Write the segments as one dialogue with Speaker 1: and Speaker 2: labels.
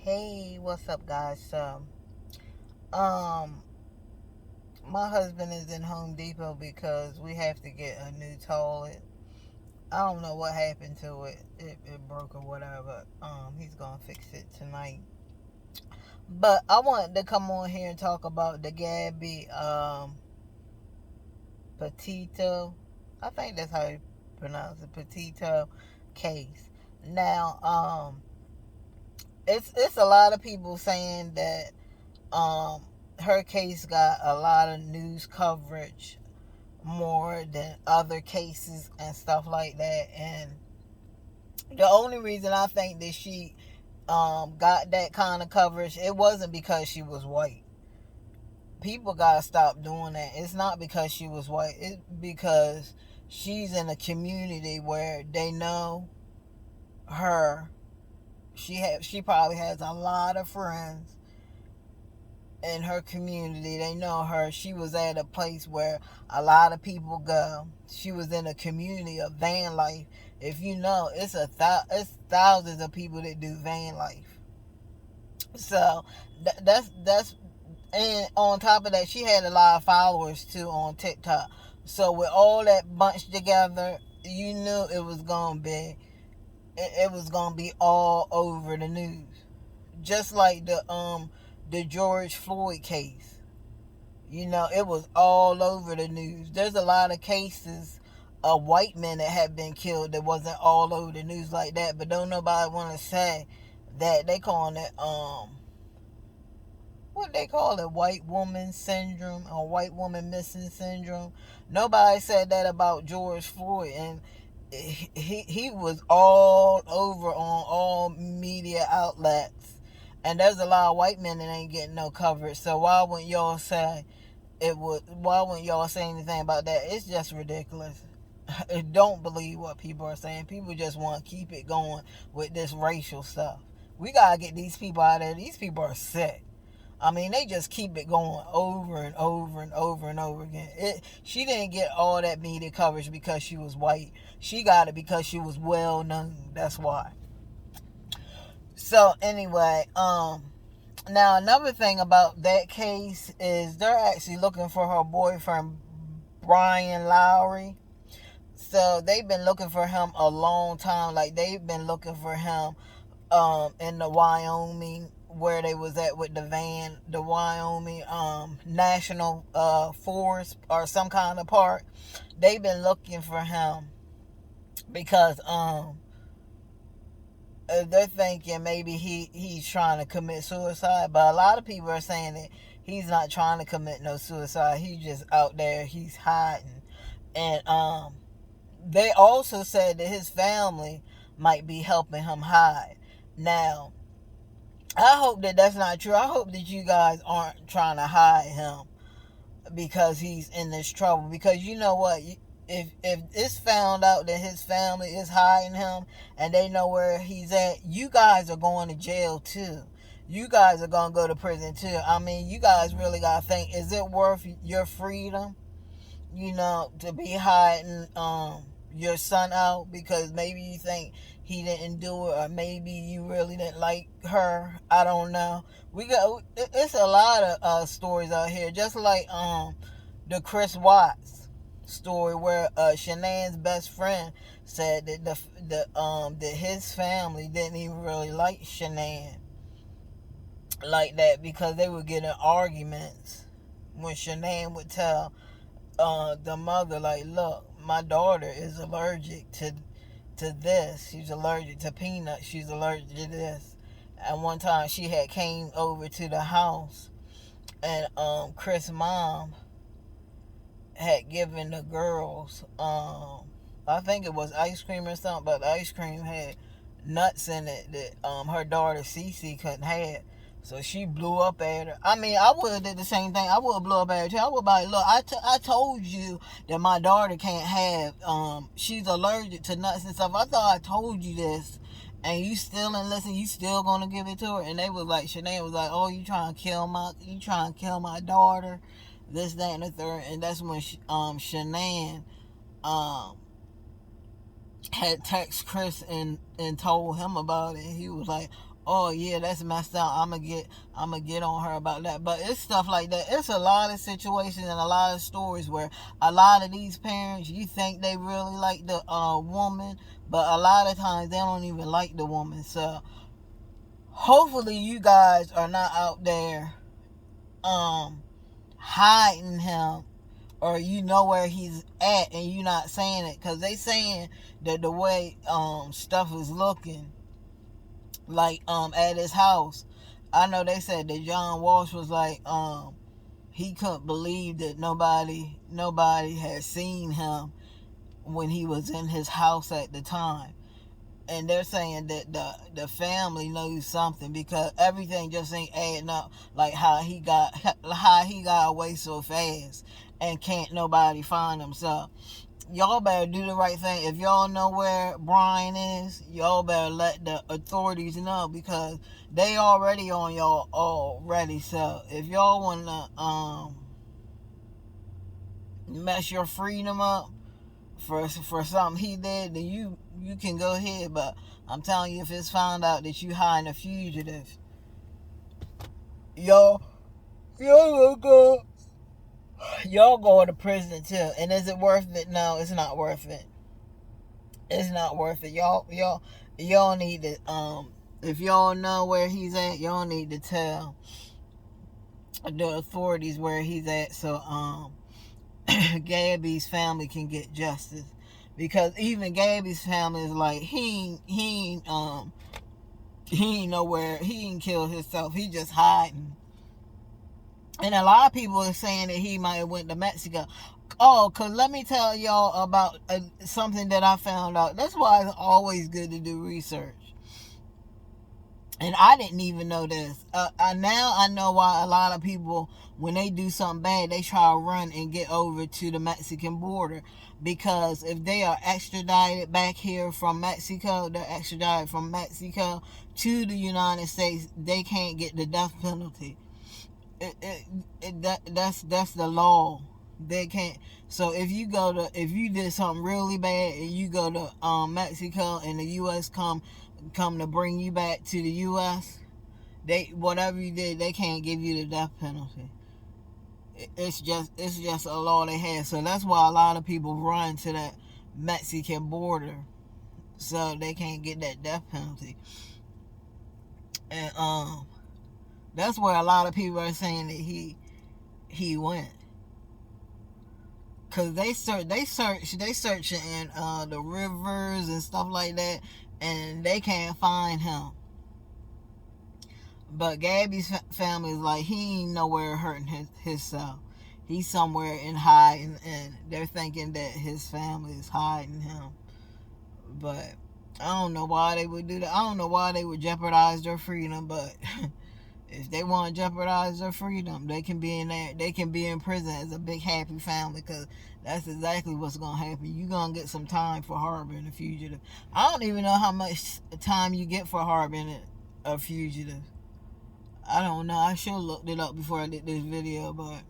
Speaker 1: Hey, what's up, guys? Um, my husband is in Home Depot because we have to get a new toilet. I don't know what happened to it. It broke or whatever. He's gonna fix it tonight. But I wanted to come on here and talk about the Gabby Petito. I think that's how you pronounce it, Petito case. Now, it's a lot of people saying that um her case got a lot of news coverage more than other cases and stuff like that. And the only reason I think that she got that kind of coverage, it wasn't because she was white. People gotta stop doing that. It's not because she was white. It's because she's in a community where they know her. She probably has a lot of friends in her community. They know her. She was at a place where a lot of people go. She was in a community of van life. If you know, it's thousands of people that do van life. So that's and on top of that, she had a lot of followers too on TikTok. So with all that bunched together, you knew it was gonna be all over the news. Just like the George Floyd case. You know, it was all over the news. There's a lot of cases of white men that have been killed that wasn't all over the news like that. But don't nobody want to say that they calling it what they call it, white woman syndrome or white woman missing syndrome. Nobody said that about George Floyd, and he was all over on all media outlets. And there's a lot of white men that ain't getting no coverage. So why wouldn't y'all say anything about that? It's just ridiculous. Don't believe what people are saying. People just want to keep it going with this racial stuff. We gotta get these people out of there. These people are sick. I mean, they just keep it going over and over and over and over again. She didn't get all that media coverage because she was white. She got it because she was well known. That's why. So anyway, now another thing about that case is they're actually looking for her boyfriend, Brian Laundrie. So they've been looking for him a long time. Like they've been looking for him in the Wyoming where they was at with the van, the Wyoming National Forest or some kind of park. They've been looking for him because they're thinking maybe he's trying to commit suicide, but a lot of people are saying that he's not trying to commit no suicide. He's just out there. He's hiding, and they also said that his family might be helping him hide. Now, I hope that that's not true. I hope that you guys aren't trying to hide him because he's in this trouble. Because you know what? If it's found out that his family is hiding him and they know where he's at, you guys are going to jail too. You guys are going to go to prison too. I mean, you guys really got to think, is it worth your freedom, to be hiding your son out because maybe you think he didn't do it, or maybe you really didn't like her. I don't know. It's a lot of stories out here, just like the Chris Watts story where Shanann's best friend said that that his family didn't even really like Shanann like that because they would get in arguments when Shanann would tell the mother, like, look, my daughter is allergic to this. She's allergic to peanuts. She's allergic to this. And one time she had came over to the house, and Chris' mom had given the girls, I think it was ice cream or something, but the ice cream had nuts in it that her daughter Cece couldn't have. So she blew up at her. I mean, I would have did the same thing. I would have blew up at her too. I would be like, look, I told you that my daughter can't have, she's allergic to nuts and stuff. I thought I told you this. And you still ain't listen, you still gonna give it to her? And they was like, Shanae was like, oh, you trying to kill my daughter? This, that, and the third. And that's when Shanann had texted Chris and told him about it. And he was like, oh yeah, that's messed up. I'm gonna get on her about that. But it's stuff like that. It's a lot of situations and a lot of stories where a lot of these parents, you think they really like the woman, but a lot of times they don't even like the woman. So hopefully you guys are not out there um hiding him, or you know where he's at and you not saying it, because they saying that the way stuff is looking like at his house. I know they said that John Walsh was like he couldn't believe that nobody had seen him when he was in his house at the time. And they're saying that the family knows something, because everything just ain't adding up, like how he got away so fast and can't nobody find him. So y'all better do the right thing. If y'all know where Brian is, y'all better let the authorities know, because they already on y'all already. So if y'all wanna mess your freedom up for something he did, then you can go ahead. But I'm telling you, if it's found out that you hiding a fugitive, y'all go y'all go to prison too. And is it worth it? No, it's not worth it. It's not worth it. Y'all need to if y'all know where he's at, y'all need to tell the authorities where he's at, so Gabby's family can get justice. Because even Gabby's family is like, he ain't nowhere, he ain't killed himself, he just hiding. And a lot of people are saying that he might have went to Mexico. Oh, because let me tell y'all about something that I found out. That's why it's always good to do research. And I didn't even know this. Now I know why a lot of people, when they do something bad, they try to run and get over to the Mexican border. Because if they are extradited back here from Mexico, they're extradited from Mexico to the United States, they can't get the death penalty. That's the law. They can't. So if you did something really bad and you go to Mexico, and the U.S. come to bring you back to the U.S., whatever you did, they can't give you the death penalty. It's just a law they have. So that's why a lot of people run to that Mexican border, so they can't get that death penalty. And that's where a lot of people are saying that he went. Cause they searching in the rivers and stuff like that, and they can't find him. But Gabby's family is like, he ain't nowhere hurting himself. He's somewhere in hiding, and they're thinking that his family is hiding him. But I don't know why they would do that. I don't know why they would jeopardize their freedom, but if they want to jeopardize their freedom, they can be in there. They can be in prison as a big happy family, because that's exactly what's gonna happen. You're gonna get some time for harboring a fugitive. I don't even know how much time you get for harboring a fugitive. I don't know. I should have looked it up before I did this video, but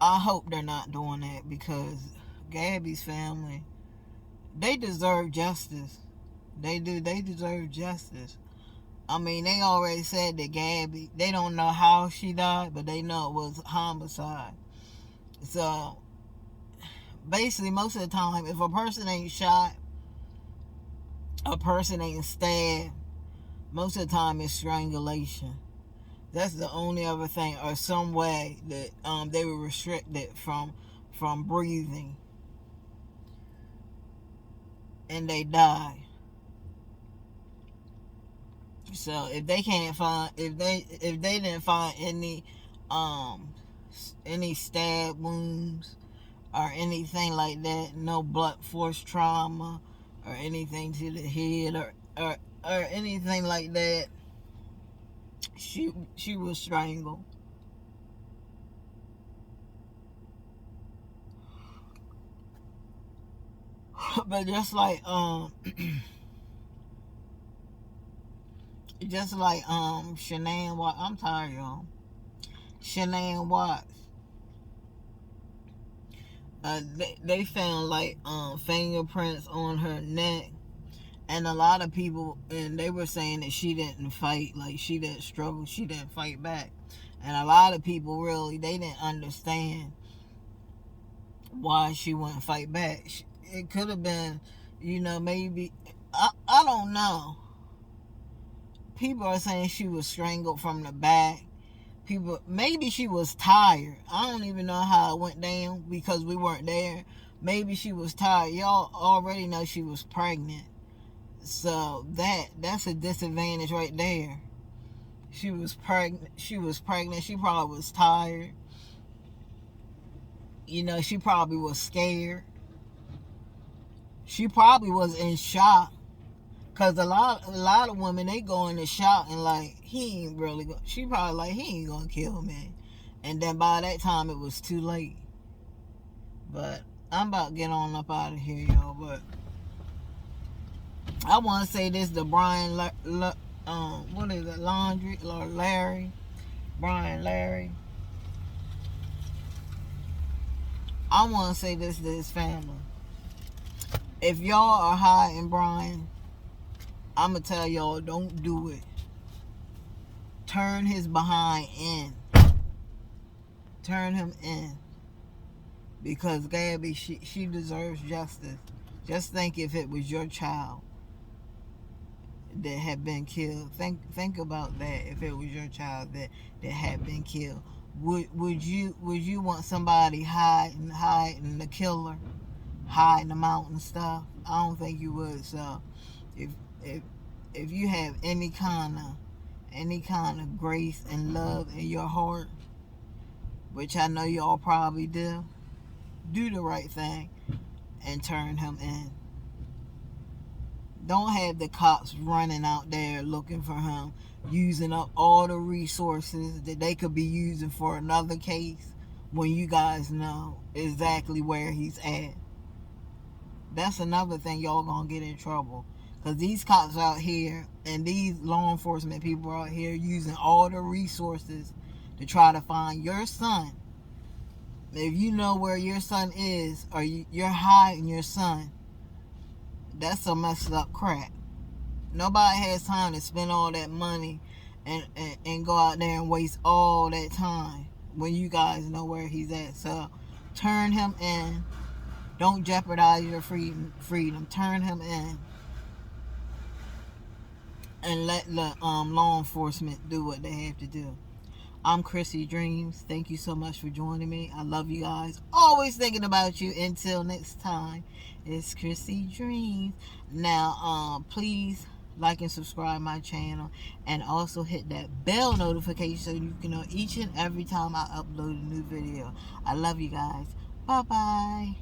Speaker 1: I hope they're not doing that, because Gabby's family, they deserve justice. They do. They deserve justice. I mean, they already said that Gabby, they don't know how she died, but they know it was homicide. So, basically, most of the time, if a person ain't shot, a person ain't stabbed, most of the time it's strangulation. That's the only other thing, or some way that they were restricted from breathing, and they die. So if they can't find, if they didn't find any stab wounds or anything like that, no blunt force trauma or anything to the head, or anything like that, she was strangled. But just like Shanann Watts, I'm tired, y'all. Shanann Watts, they found like fingerprints on her neck And a lot of people, and they were saying that she didn't fight, like she didn't struggle, she didn't fight back. And a lot of people really, they didn't understand why she wouldn't fight back. It could have been, maybe, I don't know. People are saying she was strangled from the back. Maybe she was tired. I don't even know how it went down because we weren't there. Maybe she was tired. Y'all already know she was pregnant. So that's a disadvantage right there. She was pregnant. She probably was tired. She probably was scared. She probably was in shock. Cause a lot of women, they go into shock and like, he ain't really go. She probably like, he ain't gonna kill me. And then by that time it was too late. But I'm about to get on up out of here, y'all. But I want to say this to Brian, what is it, Laundrie or Larry? Brian Larry. I want to say this to his family. If y'all are hiding Brian, I'm going to tell y'all, don't do it. Turn his behind in. Turn him in. Because Gabby, she deserves justice. Just think if it was your child that had been killed. Think about that. If it was your child that had been killed. Would you want somebody hiding the killer? Hiding the mountain stuff? I don't think you would. So if you have any kind of grace and love in your heart, which I know y'all probably do the right thing and turn him in. Don't have the cops running out there looking for him, using up all the resources that they could be using for another case when you guys know exactly where he's at. That's another thing y'all gonna get in trouble. Because these cops out here and these law enforcement people out here using all the resources to try to find your son. If you know where your son is or you're hiding your son, that's some messed up crap. Nobody has time to spend all that money and go out there and waste all that time when you guys know where he's at. So turn him in. Don't jeopardize your freedom. Turn him in. And let the law enforcement do what they have to do. I'm Chrissy Dreams. Thank you so much for joining me. I love you guys. Always thinking about you. Until next time, it's Chrissy Dreams. Now, please like and subscribe my channel, and also hit that bell notification so you can know each and every time I upload a new video. I love you guys. Bye bye.